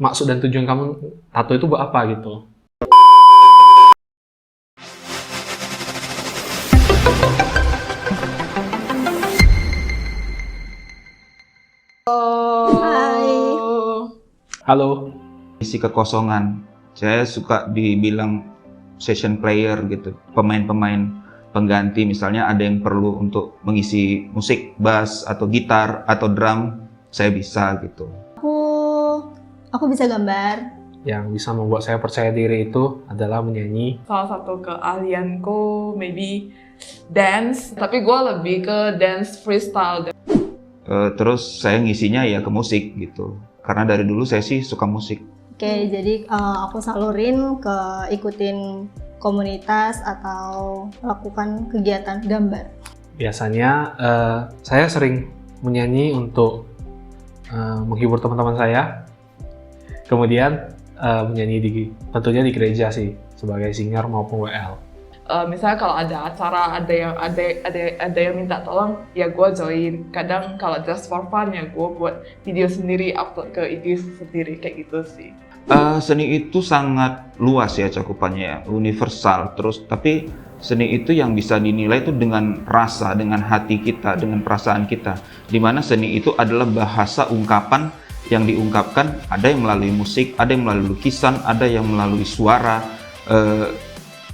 maksud dan tujuan kamu tato itu buat apa gitu. Hai. Halo. Isi kekosongan. Saya suka dibilang session player gitu, pemain-pemain pengganti. Misalnya ada yang perlu untuk mengisi musik, bass atau gitar atau drum, saya bisa gitu. Aku bisa gambar. Yang bisa membuat saya percaya diri itu adalah menyanyi. Salah satu keahlianku maybe dance, tapi gue lebih ke dance freestyle. Terus saya ngisinya ya ke musik gitu, karena dari dulu saya sih suka musik. Oke, jadi aku salurin ke ikutin komunitas atau melakukan kegiatan gambar. Biasanya saya sering menyanyi untuk menghibur teman-teman saya. Kemudian menyanyi tentunya di gereja sih, sebagai singer maupun WL. Misalnya kalau ada acara, ada yang minta tolong, ya gue join. Kadang kalau just for fun ya gue buat video sendiri, upload ke IG sendiri kayak gitu sih. Seni itu sangat luas ya cakupannya ya, universal. Terus tapi seni itu yang bisa dinilai itu dengan rasa, dengan hati kita, dengan perasaan kita. Dimana seni itu adalah bahasa ungkapan yang diungkapkan, ada yang melalui musik, ada yang melalui lukisan, ada yang melalui suara.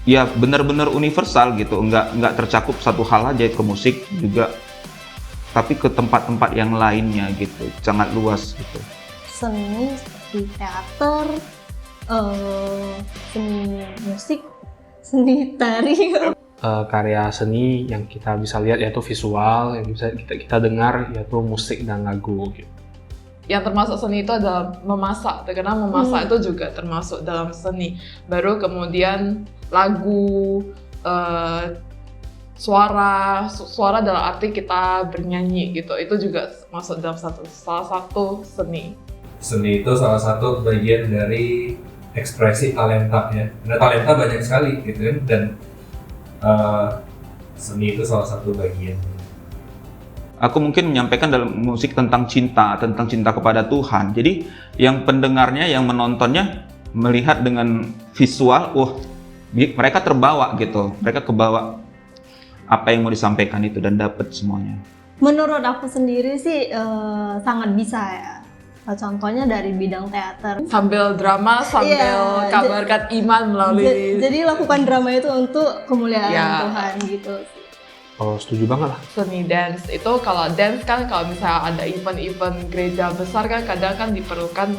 Ya benar-benar universal gitu, nggak tercakup satu hal aja ke musik juga, tapi ke tempat-tempat yang lainnya gitu, sangat luas gitu. Seni seperti teater, seni musik, seni tari. Karya seni yang kita bisa lihat yaitu visual, yang bisa kita dengar yaitu musik dan lagu gitu. Yang termasuk seni itu adalah memasak, karena memasak itu juga termasuk dalam seni. Baru kemudian lagu, suara dalam arti kita bernyanyi gitu, itu juga masuk dalam salah satu seni. Seni itu salah satu bagian dari ekspresi talenta ya. Karena talenta banyak sekali gitu kan, dan seni itu salah satu bagian. Aku mungkin menyampaikan dalam musik tentang cinta kepada Tuhan. Jadi yang pendengarnya, yang menontonnya melihat dengan visual, mereka terbawa gitu, mereka kebawa apa yang mau disampaikan itu dan dapat semuanya. Menurut aku sendiri sih sangat bisa ya. Contohnya dari bidang teater. Sambil drama, sambil kabarkan iman melalui. Jadi lakukan drama itu untuk kemuliaan Ya. Tuhan gitu. Oh, setuju banget lah. Seni dance itu, kalau dance kan kalau misalnya ada event-event gereja besar kan kadang kan diperlukan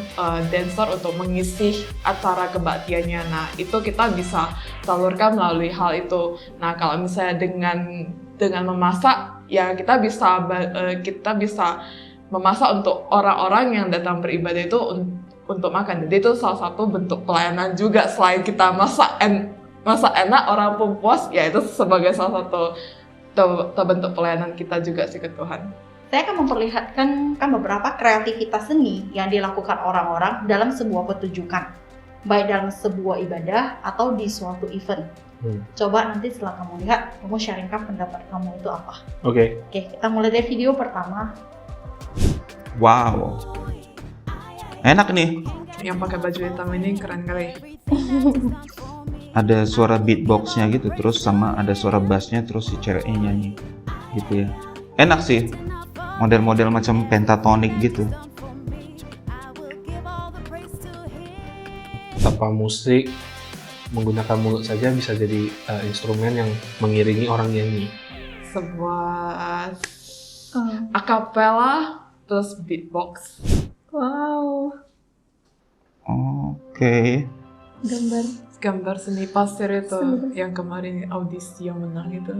dancer untuk mengisi acara kebaktiannya. Nah itu kita bisa salurkan melalui hal itu. Nah kalau misalnya dengan memasak ya kita bisa memasak untuk orang-orang yang datang beribadah itu untuk makan. Jadi itu salah satu bentuk pelayanan juga, selain kita masak enak orang pun puas, ya itu sebagai salah satu bentuk pelayanan kita juga sih ke Tuhan. Saya akan memperlihatkan beberapa kreativitas seni yang dilakukan orang-orang dalam sebuah pertunjukan, baik dalam sebuah ibadah atau di suatu event. Coba nanti setelah kamu lihat, kamu sharingkan pendapat kamu itu apa. Oke. Oke, kita mulai dari video pertama. Wow, enak nih. Yang pakai baju hitam ini keren kali. Ada suara beatboxnya gitu, terus sama ada suara bassnya, terus si ceweknya nyanyi gitu ya. Enak sih, model-model macam pentatonik gitu. Tanpa musik, menggunakan mulut saja bisa jadi instrumen yang mengiringi orang nyanyi. Sebuah akapela plus beatbox. Wow, Oke. Gambar seni pasir itu yang kemarin audisi yang menang itu.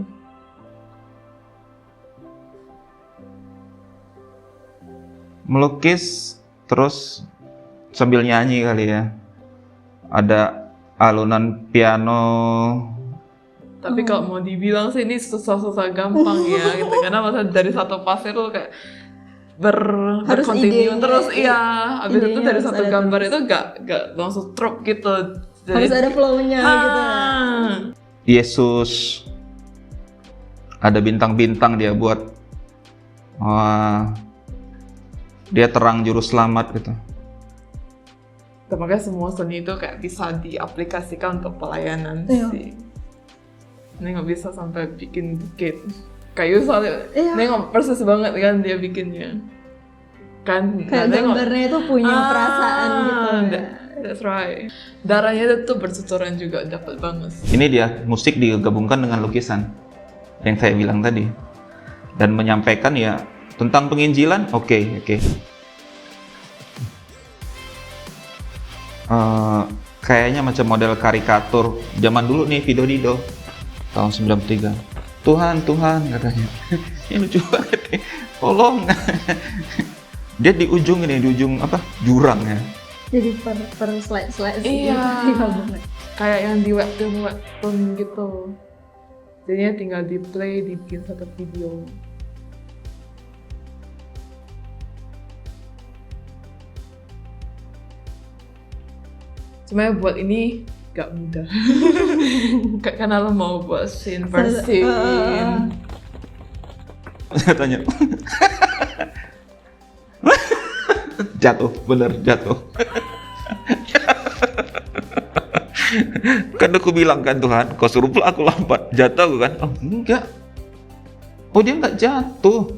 Melukis terus sambil nyanyi kali ya. Ada alunan piano. Tapi kalau mau dibilang sih ini susah-susah gampang ya gitu. Karena masa dari satu pasir tuh kayak Harus berkontinu idenya, terus, iya. Habis itu idenya dari harus satu ada gambar terus. itu gak langsung truk gitu. harus ada flow-nya gitu. Yesus, ada bintang-bintang dia buat. Wah, dia terang juru selamat gitu. Makanya semua seni itu kayak bisa diaplikasikan untuk pelayanan Iya. sih. Nengok bisa sampai bikin bukit kayu soalnya. Iya. Nengok persis banget kan dia bikinnya. Kan Kayak gambarnya itu punya perasaan gitu. Ya. That's right. Darahnya itu bercucuran juga dapat banget. Ini dia musik digabungkan dengan lukisan yang saya bilang tadi, dan menyampaikan ya tentang penginjilan. Oke. Kayaknya macam model karikatur zaman dulu nih, Vido Dido tahun 93. Tuhan katanya. Ini lucu banget nih. Tolong. Dia di ujung ini, di ujung apa? Jurang ya. Jadi per slide Iya. Iya banget. Kayak yang di webtoon gitu. Jadinya tinggal di play, dibikin satu video. Cuma buat ini gak mudah. Karena lo mau buat scene per scene. Saya tanya. Jatuh, bener jatuh. Kan aku bilang kan, Tuhan, kau suruh pula aku lompat. Jatuh aku kan? Oh enggak. Oh dia enggak jatuh.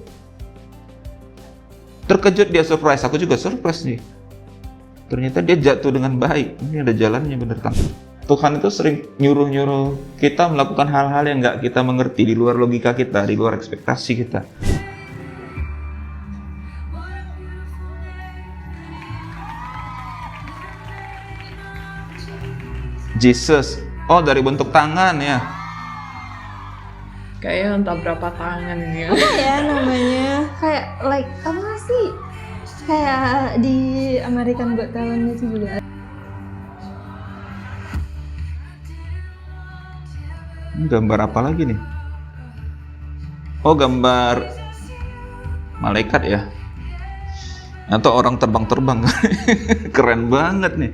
Terkejut dia, surprise. Aku juga surprise nih. Ternyata dia jatuh dengan baik. Ini ada jalannya bener kan. Tuhan itu sering nyuruh-nyuruh kita melakukan hal-hal yang nggak kita mengerti, di luar logika kita, di luar ekspektasi kita. Jesus, oh dari bentuk tangan ya. Kayaknya entah berapa tangan ini ya. Apa ya namanya? Kayak like apa sih? Kayak di American Got Talent itu juga. Ini gambar apa lagi nih? Oh gambar malaikat ya. Atau orang terbang-terbang. Keren banget nih.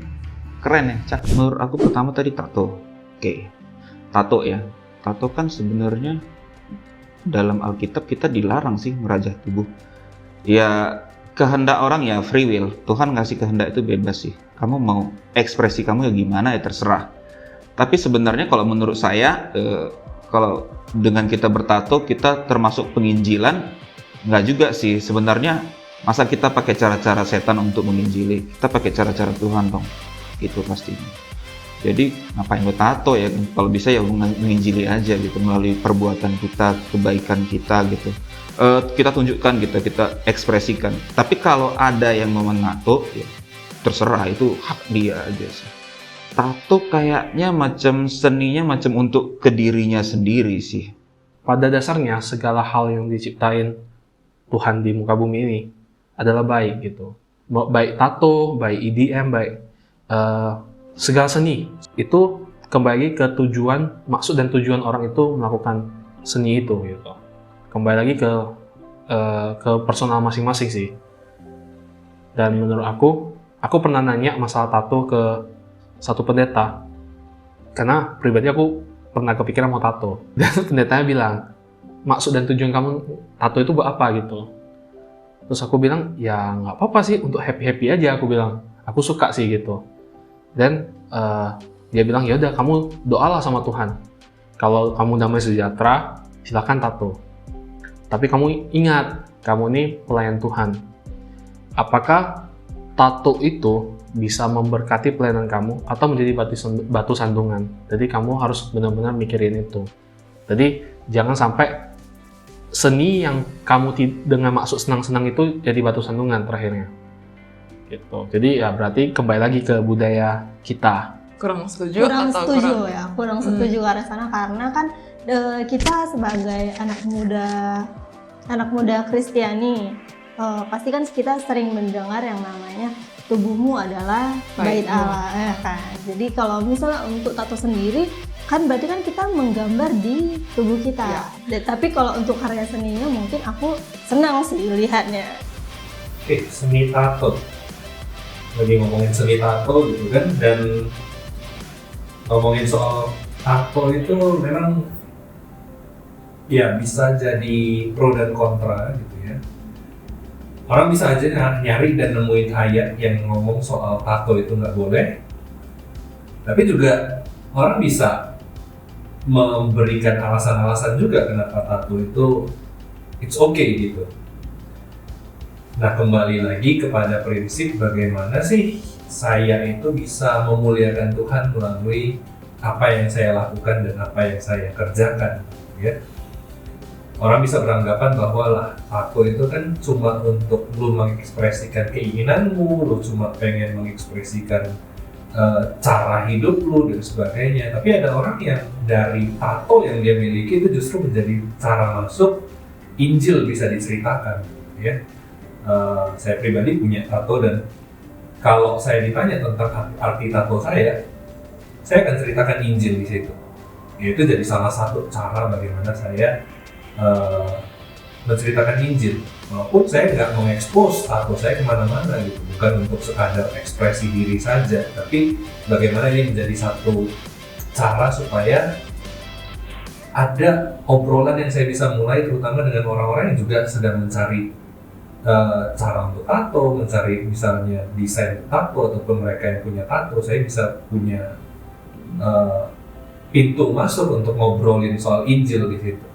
Keren ya, Cak. Menurut aku pertama tadi tato. Oke. Tato ya. Tato kan sebenarnya dalam Alkitab kita dilarang sih merajah tubuh. Ya kehendak orang ya free will. Tuhan ngasih kehendak itu bebas sih. Kamu mau ekspresi kamu ya gimana ya terserah. Tapi sebenarnya kalau menurut saya, kalau dengan kita bertato kita termasuk penginjilan, nggak juga sih. Sebenarnya masa kita pakai cara-cara setan untuk menginjili? Kita pakai cara-cara Tuhan dong. Itu pastinya. Jadi ngapain bertato ya? Kalau bisa ya menginjili aja gitu, melalui perbuatan kita, kebaikan kita gitu. Kita tunjukkan gitu, kita ekspresikan. Tapi kalau ada yang mau menato, ya terserah, itu hak dia aja sih. Tato kayaknya macam seninya macam untuk ke dirinya sendiri sih. Pada dasarnya segala hal yang diciptain Tuhan di muka bumi ini adalah baik gitu. Baik tato, baik EDM, baik segala seni itu kembali ke tujuan, maksud dan tujuan orang itu melakukan seni itu gitu. Kembali lagi ke personal masing-masing sih. Dan menurut aku pernah nanya masalah tato ke satu pendeta, karena pribadi aku pernah kepikiran mau tato. Dan pendetanya bilang, maksud dan tujuan kamu tato itu buat apa gitu. Terus aku bilang, ya nggak apa-apa sih, untuk happy-happy aja. Aku bilang, aku suka sih gitu. Dan dia bilang, ya udah kamu doalah sama Tuhan. Kalau kamu damai sejahtera, silakan tato. Tapi kamu ingat, kamu ini pelayan Tuhan. Apakah tato itu bisa memberkati pelayanan kamu atau menjadi batu sandungan? Jadi kamu harus benar-benar mikirin itu. Jadi jangan sampai seni yang kamu dengan maksud senang-senang itu jadi batu sandungan terakhirnya. Gitu. Jadi ya berarti kembali lagi ke budaya kita. Kurang setuju atau kurang? Ya, kurang setuju ke arah sana karena kan kita sebagai anak muda Kristiani pasti kan kita sering mendengar yang namanya tubuhmu adalah bait Allah ya kan. Jadi kalau misalnya untuk tato sendiri kan berarti kan kita menggambar di tubuh kita. Ya. Tapi kalau untuk karya seninya mungkin aku senang sih lihatnya. Oke, seni tato. Lagi ngomongin seni tato gitu kan, dan ngomongin soal tato itu memang ya bisa jadi pro dan kontra gitu ya. Orang bisa aja nyari dan nemuin ayat yang ngomong soal tato itu nggak boleh. Tapi juga orang bisa memberikan alasan-alasan juga kenapa tato itu it's okay gitu. Nah, kembali lagi kepada prinsip bagaimana sih saya itu bisa memuliakan Tuhan melalui apa yang saya lakukan dan apa yang saya kerjakan, ya. Orang bisa beranggapan bahwa lah tato itu kan cuma untuk lu mengekspresikan keinginanmu, lu cuma pengen mengekspresikan cara hidup lu dan sebagainya. Tapi ada orang yang dari tato yang dia miliki itu justru menjadi cara masuk Injil bisa diceritakan, ya. Saya pribadi punya tato dan kalau saya ditanya tentang arti tato saya akan ceritakan Injil di situ. Itu jadi salah satu cara bagaimana saya menceritakan Injil. Walaupun saya nggak mengekspos tato saya kemana-mana gitu, bukan untuk sekadar ekspresi diri saja, tapi bagaimana ini menjadi satu cara supaya ada obrolan yang saya bisa mulai, terutama dengan orang-orang yang juga sedang mencari cara untuk tato, mencari misalnya desain tato ataupun mereka yang punya tato. Saya bisa punya pintu masuk untuk ngobrolin soal Injil di situ.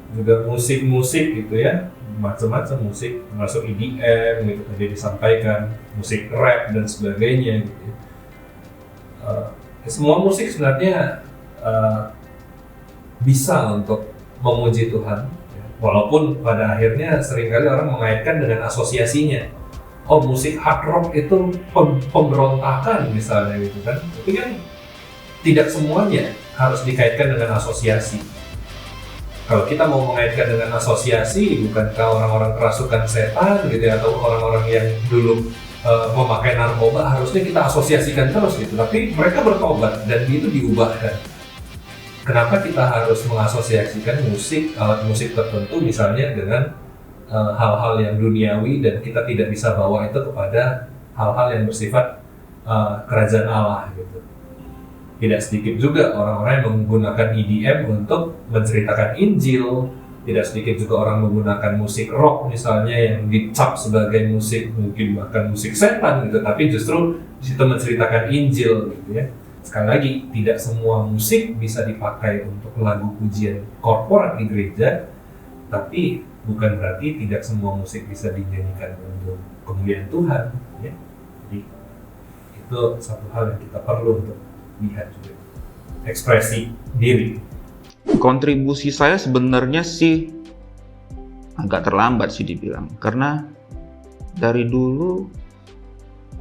Juga musik-musik gitu ya, macam-macam musik, masuk EDM gitu tadi disampaikan, musik rap dan sebagainya gitu. Semua musik sebenarnya bisa untuk memuji Tuhan, ya. Walaupun pada akhirnya seringkali orang mengaitkan dengan asosiasinya. Oh, musik hard rock itu pemberontakan misalnya gitu kan. Tapi kan tidak semuanya harus dikaitkan dengan asosiasi. Kalau kita mau mengaitkan dengan asosiasi, bukankah orang-orang kerasukan setan gitu ya, atau orang-orang yang dulu memakai narkoba harusnya kita asosiasikan terus gitu. Tapi mereka bertobat dan itu diubahkan. Kenapa kita harus mengasosiasikan musik, alat musik tertentu misalnya dengan hal-hal yang duniawi dan kita tidak bisa bawa itu kepada hal-hal yang bersifat kerajaan Allah gitu. Tidak sedikit juga orang-orang yang menggunakan EDM untuk menceritakan Injil. Tidak sedikit juga orang menggunakan musik rock misalnya yang dicap sebagai musik, mungkin bahkan musik setan gitu, tapi justru di situ menceritakan Injil gitu ya. Sekali lagi, tidak semua musik bisa dipakai untuk lagu pujian korporat di gereja, tapi bukan berarti tidak semua musik bisa dinyanyikan untuk kemuliaan Tuhan, ya. Jadi itu satu hal yang kita perlu untuk lihat juga, ekspresi diri. Kontribusi saya sebenarnya sih agak terlambat sih dibilang, karena dari dulu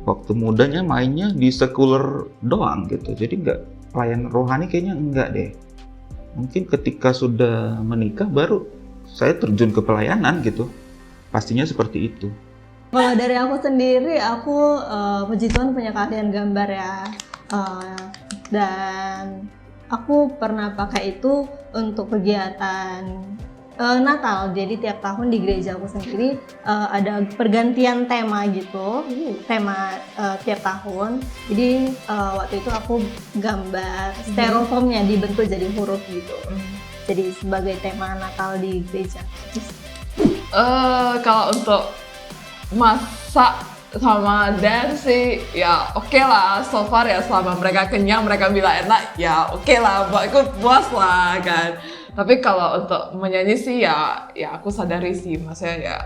waktu mudanya mainnya di sekuler doang gitu, jadi nggak pelayan rohani kayaknya enggak deh. Mungkin ketika sudah menikah baru saya terjun ke pelayanan gitu, pastinya seperti itu. Kalau dari aku sendiri, aku puji Tuhan punya keahlian gambar ya. Dan aku pernah pakai itu untuk kegiatan Natal. Jadi tiap tahun di gereja aku sendiri ada pergantian tema gitu, tema tiap tahun. Jadi waktu itu aku gambar styrofoamnya dibentuk jadi huruf gitu. Jadi sebagai tema Natal di gereja. Kalau untuk masak sama dance sih ya oke lah, so far ya selama mereka kenyang, mereka bilang enak ya oke lah, buatku puas lah kan. Tapi kalau untuk menyanyi sih ya aku sadari sih, maksudnya ya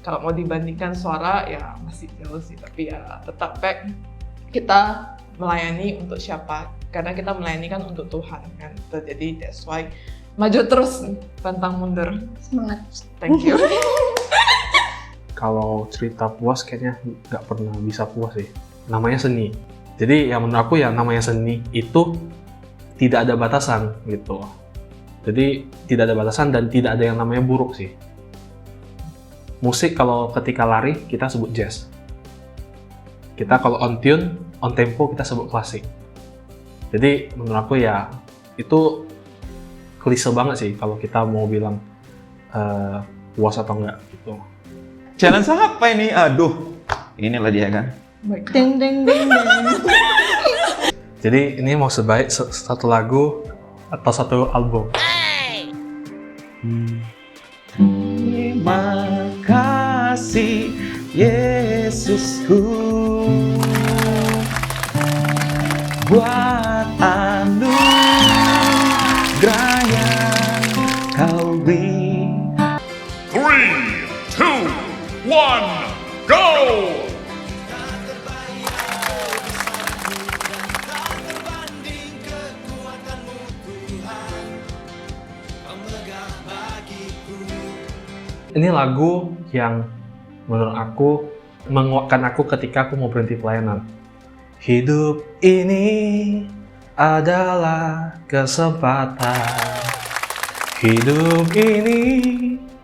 kalau mau dibandingkan suara ya masih jauh sih, tapi ya tetap baik kita melayani untuk siapa, karena kita melayani kan untuk Tuhan kan. Jadi that's why maju terus, pantang mundur. Semangat. Thank you. Kalau cerita puas kayaknya nggak pernah bisa puas sih. Namanya seni. Jadi ya menurut aku ya namanya seni itu tidak ada batasan gitu. Jadi tidak ada batasan dan tidak ada yang namanya buruk sih. Musik kalau ketika lari kita sebut jazz. Kita kalau on tune, on tempo kita sebut klasik. Jadi menurut aku ya itu klise banget sih kalau kita mau bilang puas atau enggak gitu. Challenge apa ini? Aduh, inilah dia kan. Deng deng deng deng. Jadi ini mau sebaik satu lagu atau satu album? Terima kasih. Yesusku, buat anugerah yang kau beri. 3, 2, 1, go! Ini lagu yang menurut aku menguatkan aku ketika aku mau berhenti pelayanan. Hidup ini adalah kesempatan. Hidup ini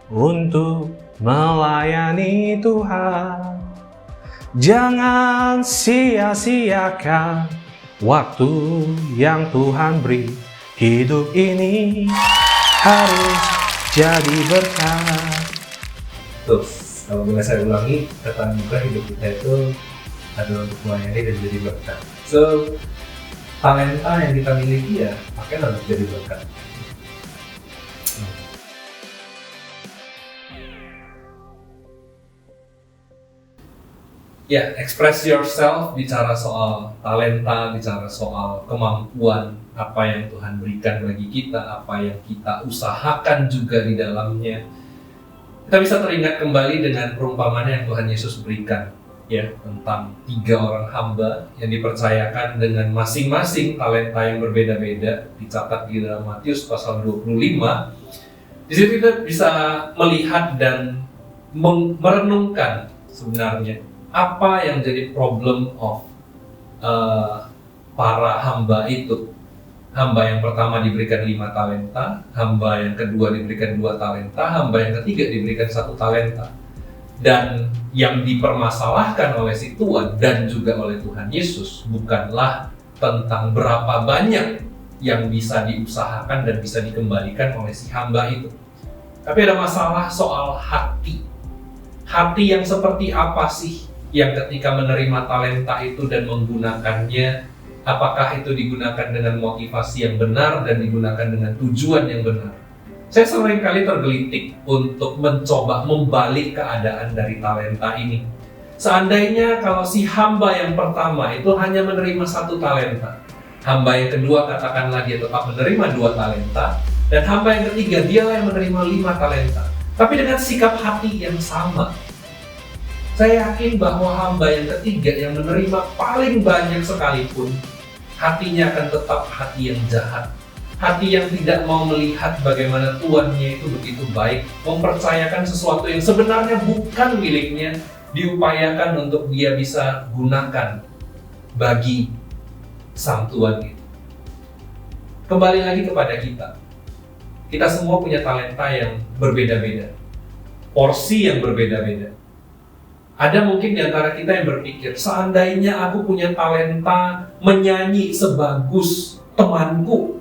untuk melayani Tuhan. Jangan sia-siakan waktu yang Tuhan beri. Hidup ini harus jadi berkah. Terus, kalau boleh saya ulangi, kata anugerah hidup kita itu adalah untuk melayani dan jadi berkat. So, talenta yang kita miliki ya, pakailah untuk jadi berkat. Ya, express yourself, bicara soal talenta, bicara soal kemampuan, apa yang Tuhan berikan bagi kita, apa yang kita usahakan juga di dalamnya. Kita bisa teringat kembali dengan perumpamaan yang Tuhan Yesus berikan, ya, tentang 3 orang hamba yang dipercayakan dengan masing-masing talenta yang berbeda-beda, dicatat di dalam Matius pasal 25. Di situ kita bisa melihat dan merenungkan sebenarnya apa yang jadi problem of para hamba itu. Hamba yang pertama diberikan 5 talenta, hamba yang kedua diberikan 2 talenta, hamba yang ketiga diberikan 1 talenta. Dan yang dipermasalahkan oleh si Tuan dan juga oleh Tuhan Yesus bukanlah tentang berapa banyak yang bisa diusahakan dan bisa dikembalikan oleh si hamba itu. Tapi ada masalah soal hati. Hati yang seperti apa sih yang ketika menerima talenta itu dan menggunakannya, apakah itu digunakan dengan motivasi yang benar dan digunakan dengan tujuan yang benar? Saya seringkali tergelitik untuk mencoba membalik keadaan dari talenta ini. Seandainya kalau si hamba yang pertama itu hanya menerima 1 talenta, hamba yang kedua katakanlah dia tetap menerima 2 talenta, dan hamba yang ketiga dialah yang menerima 5 talenta. Tapi dengan sikap hati yang sama. Saya yakin bahwa hamba yang ketiga yang menerima paling banyak sekalipun, hatinya akan tetap hati yang jahat. Hati yang tidak mau melihat bagaimana tuannya itu begitu baik, mempercayakan sesuatu yang sebenarnya bukan miliknya, diupayakan untuk dia bisa gunakan bagi sang tuan itu. Kembali lagi kepada kita. Kita semua punya talenta yang berbeda-beda. Porsi yang berbeda-beda. Ada mungkin di antara kita yang berpikir, seandainya aku punya talenta menyanyi sebagus temanku,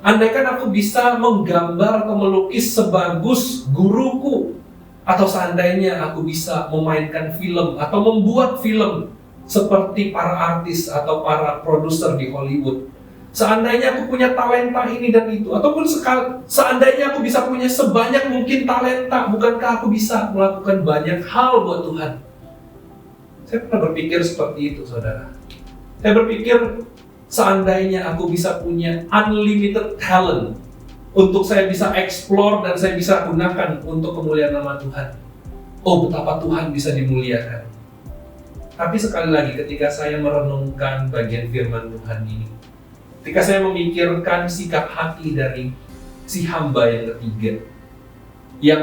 andaikan aku bisa menggambar atau melukis sebagus guruku, atau seandainya aku bisa memainkan film atau membuat film seperti para artis atau para produser di Hollywood. Seandainya aku punya talenta ini dan itu, ataupun seandainya aku bisa punya sebanyak mungkin talenta, bukankah aku bisa melakukan banyak hal buat Tuhan? Saya pernah berpikir seperti itu, saudara. Saya berpikir seandainya aku bisa punya unlimited talent untuk saya bisa explore dan saya bisa gunakan untuk kemuliaan nama Tuhan. Oh, betapa Tuhan bisa dimuliakan. Tapi sekali lagi ketika saya merenungkan bagian firman Tuhan ini, ketika saya memikirkan sikap hati dari si hamba yang ketiga, yang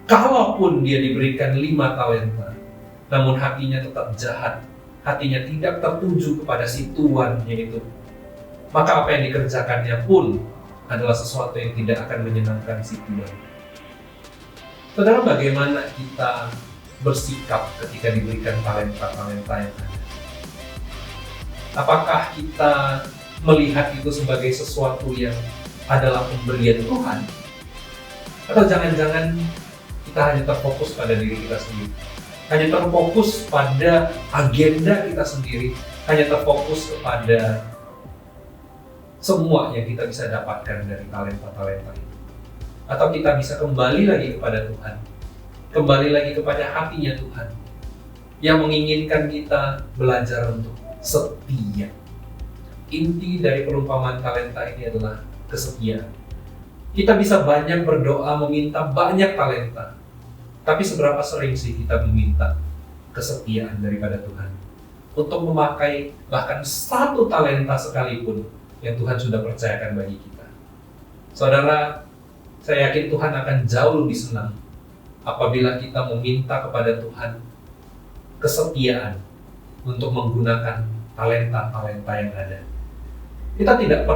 kalaupun dia diberikan 5 talenta, namun hatinya tetap jahat, hatinya tidak tertuju kepada si tuannya itu, maka apa yang dikerjakannya pun adalah sesuatu yang tidak akan menyenangkan si tuan. Saudara, bagaimana kita bersikap ketika diberikan talenta-talenta yang ada? Apakah kita melihat itu sebagai sesuatu yang adalah pemberian Tuhan? Atau jangan-jangan kita hanya terfokus pada diri kita sendiri? Hanya terfokus pada agenda kita sendiri, hanya terfokus kepada semua yang kita bisa dapatkan dari talenta-talenta itu. Atau kita bisa kembali lagi kepada Tuhan, kembali lagi kepada hatinya Tuhan, yang menginginkan kita belajar untuk setia. Inti dari perumpamaan talenta ini adalah kesetiaan. Kita bisa banyak berdoa meminta banyak talenta, tapi seberapa sering sih kita meminta kesetiaan daripada Tuhan untuk memakai bahkan 1 talenta sekalipun yang Tuhan sudah percayakan bagi kita. Saudara, saya yakin Tuhan akan jauh lebih senang apabila kita meminta kepada Tuhan kesetiaan untuk menggunakan talenta-talenta yang ada. Kita tidak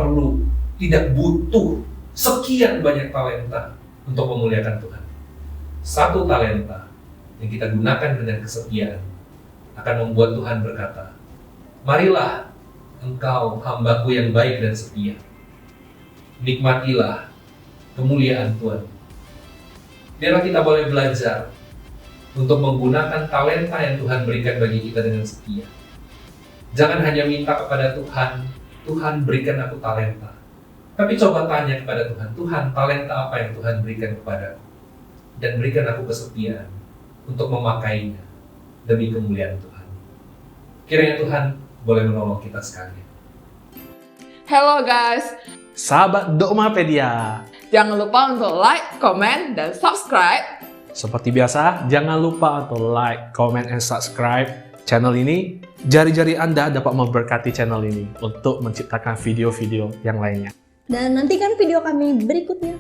butuh sekian banyak talenta untuk memuliakan Tuhan. 1 talenta yang kita gunakan dengan kesetiaan akan membuat Tuhan berkata, marilah engkau hambaku yang baik dan setia. Nikmatilah kemuliaan Tuhan. Biarlah kita boleh belajar untuk menggunakan talenta yang Tuhan berikan bagi kita dengan setia. Jangan hanya minta kepada Tuhan, Tuhan berikan aku talenta. Tapi coba tanya kepada Tuhan, Tuhan talenta apa yang Tuhan berikan kepadaku? Dan berikan aku kesetiaan untuk memakainya demi kemuliaan Tuhan. Kiranya Tuhan boleh menolong kita sekalian. Hello guys, Sahabat Dogmapedia. jangan lupa untuk like, comment, dan subscribe. Seperti biasa, jangan lupa untuk like, comment, and subscribe channel ini. Jari-jari Anda dapat memberkati channel ini untuk menciptakan video-video yang lainnya. Dan nantikan video kami berikutnya.